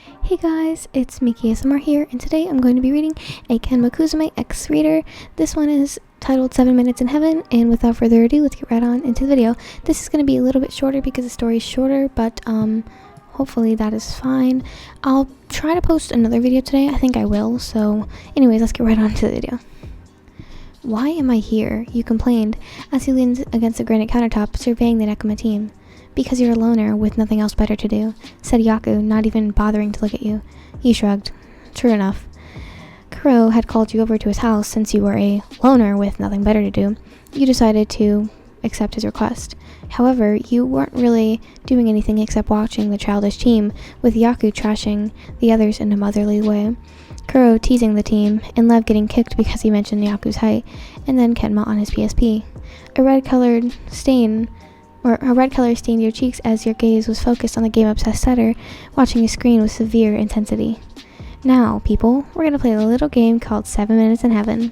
Hey guys, it's Miki ASMR here, and today I'm going to be reading a Kenma Kozume X Reader. This one is titled 7 Minutes in Heaven, and without further ado, let's get right on into the video. This is going to be a little bit shorter because the story is shorter, but hopefully that is fine. I'll try to post another video today. I think I will, so anyways, let's get right on to the video. Why am I here? You complained as he leaned against the granite countertop, surveying the Nekoma team. Because you're a loner with nothing else better to do, said Yaku, not even bothering to look at you. You shrugged. True enough. Kuro had called you over to his house since you were a loner with nothing better to do. You decided to accept his request. However, you weren't really doing anything except watching the childish team, with Yaku trashing the others in a motherly way. Kuro teasing the team, and Lev getting kicked because he mentioned Yaku's height, and then Kenma on his PSP. A red color stained your cheeks as your gaze was focused on the game-obsessed setter, watching a screen with severe intensity. Now, people, we're going to play a little game called 7 Minutes in Heaven,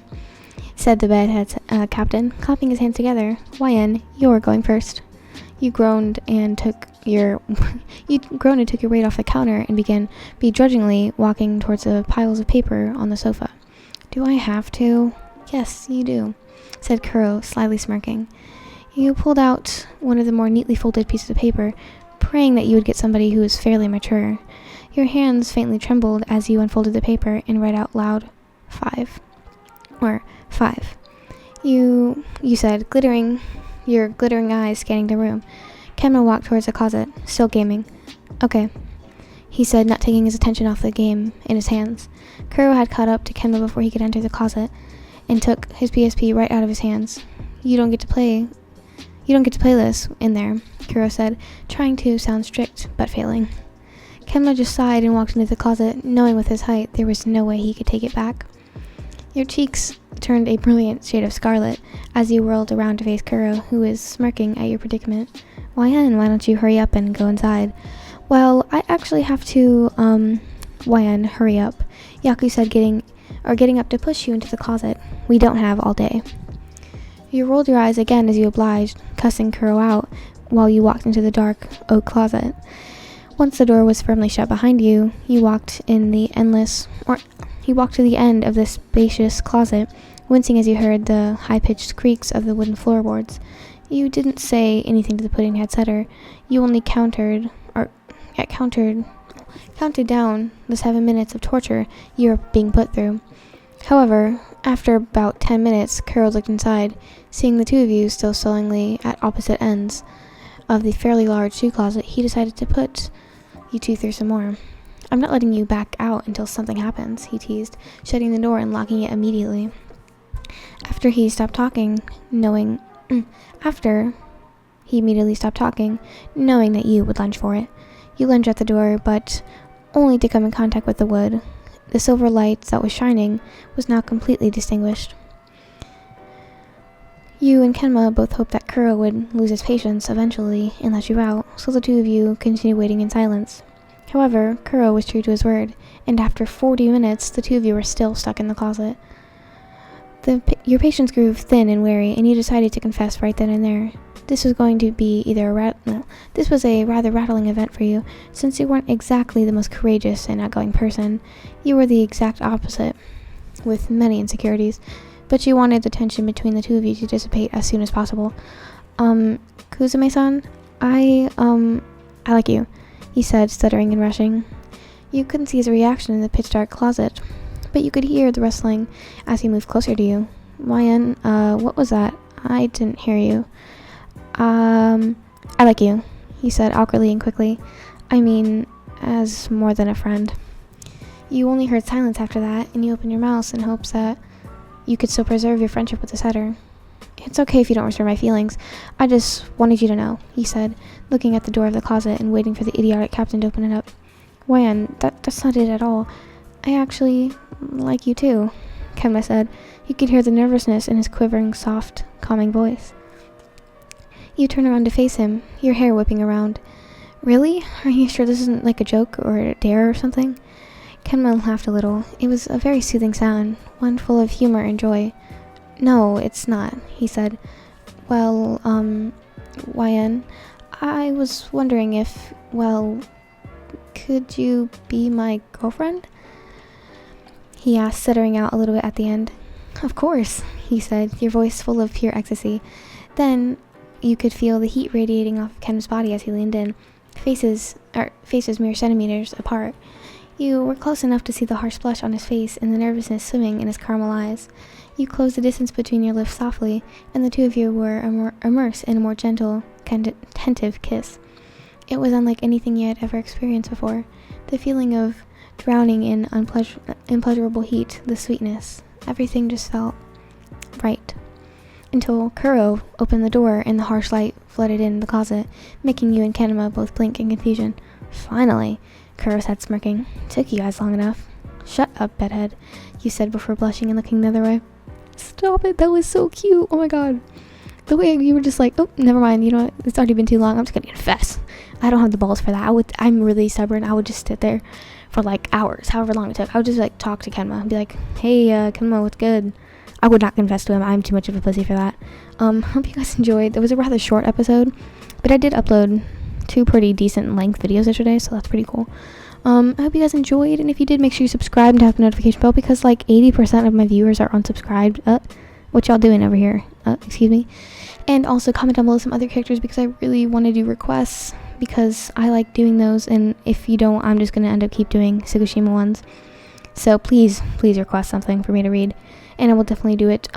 said the bedhead captain, clapping his hands together. YN, you're going first. You groaned and took your weight off the counter and began begrudgingly walking towards the piles of paper on the sofa. Do I have to? Yes, you do, said Kuro, slyly smirking. You pulled out one of the more neatly folded pieces of paper, praying that you would get somebody who was fairly mature. Your hands faintly trembled as you unfolded the paper and read out loud, 5. You said, your glittering eyes scanning the room. Kenma walked towards the closet, still gaming. Okay, he said, not taking his attention off the game in his hands. Kuro had caught up to Kenma before he could enter the closet, and took his PSP right out of his hands. You don't get to play this in there, Kuro said, trying to sound strict, but failing. Kenma just sighed and walked into the closet, knowing with his height there was no way he could take it back. Your cheeks turned a brilliant shade of scarlet as you whirled around to face Kuro, who was smirking at your predicament. Why don't you hurry up and go inside? Well, I actually have to, YN, hurry up, Yaku said, getting up to push you into the closet. We don't have all day. You rolled your eyes again as you obliged, cussing Kuro out while you walked into the dark oak closet. Once the door was firmly shut behind you, you walked to the end of this spacious closet, wincing as you heard the high-pitched creaks of the wooden floorboards. You didn't say anything to the pudding-head setter. You only counted down the 7 minutes of torture you were being put through. However, after about 10 minutes, Kuro looked inside, seeing the two of you still sullenly at opposite ends of the fairly large shoe closet. He decided to put you two through some more. I'm not letting you back out until something happens, he teased, shutting the door and locking it immediately. After he immediately stopped talking, knowing that you would lunge for it. You lunged at the door, but only to come in contact with the wood. The silver light that was shining was now completely distinguished. You and Kenma both hoped that Kuro would lose his patience eventually and let you out, so the two of you continued waiting in silence. However, Kuro was true to his word, and after 40 minutes, the two of you were still stuck in the closet. Your patience grew thin and weary, and you decided to confess right then and there. This was going to be this was a rather rattling event for you, since you weren't exactly the most courageous and outgoing person. You were the exact opposite, with many insecurities, but you wanted the tension between the two of you to dissipate as soon as possible. Kozume-san, I like you, he said, stuttering and rushing. You couldn't see his reaction in the pitch-dark closet, but you could hear the rustling as he moved closer to you. YN, what was that? I didn't hear you. I like you, he said awkwardly and quickly. I mean, as more than a friend. You only heard silence after that, and you opened your mouth in hopes that you could still preserve your friendship with the setter. It's okay if you don't respect my feelings. I just wanted you to know, he said, looking at the door of the closet and waiting for the idiotic captain to open it up. YN, that's not it at all. I actually like you too, Kenma said. You could hear the nervousness in his quivering, soft, calming voice. You turned around to face him, your hair whipping around. Really? Are you sure this isn't like a joke or a dare or something? Kenma laughed a little. It was a very soothing sound, one full of humor and joy. No, it's not, he said. Well, YN, I was wondering if, Could you be my girlfriend? He asked, stuttering out a little bit at the end. Of course, he said, your voice full of pure ecstasy. Then you could feel the heat radiating off of Ken's body as he leaned in, faces mere centimeters apart. You were close enough to see the harsh blush on his face and the nervousness swimming in his caramel eyes. You closed the distance between your lips softly, and the two of you were immersed in a more gentle, tentative kiss. It was unlike anything you had ever experienced before. The feeling of drowning in unpleasurable heat, the sweetness, everything just felt right. Until Kuro opened the door and the harsh light flooded in the closet, making you and Kenma both blink in confusion. Finally, Kuro said, smirking. Took you guys long enough. Shut up, bedhead, you said before blushing and looking the other way. Stop it, that was so cute. Oh my god. The way you were just like, oh, never mind, you know what, it's already been too long, I'm just gonna confess. I don't have the balls for that. I'm really stubborn. I would just sit there for like hours, however long it took. I would just like talk to Kenma and be like, hey, Kenma, what's good? I would not confess to him. I'm too much of a pussy for that. Hope you guys enjoyed. It was a rather short episode, but I did upload 2 pretty decent length videos yesterday, so that's pretty cool. I hope you guys enjoyed, and if you did, make sure you subscribe and tap the notification bell, because like 80% of my viewers are unsubscribed. What y'all doing over here? Excuse me. And also comment down below some other characters, because I really want to do requests, because I like doing those, and if you don't, I'm just going to end up keep doing Tsukushima ones. So please request something for me to read, and I will definitely do it.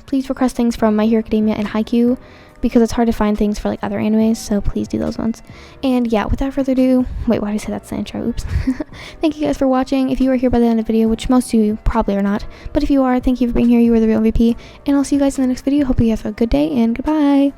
Please request things from My Hero Academia and Haikyuu, because it's hard to find things for like other animes, so please do those ones. And yeah, without further ado, wait, why did I say that's the intro? Oops. Thank you guys for watching. If you are here by the end of the video, which most of you probably are not, but if you are, thank you for being here. You are the real MVP, and I'll see you guys in the next video. Hope you have a good day, and goodbye.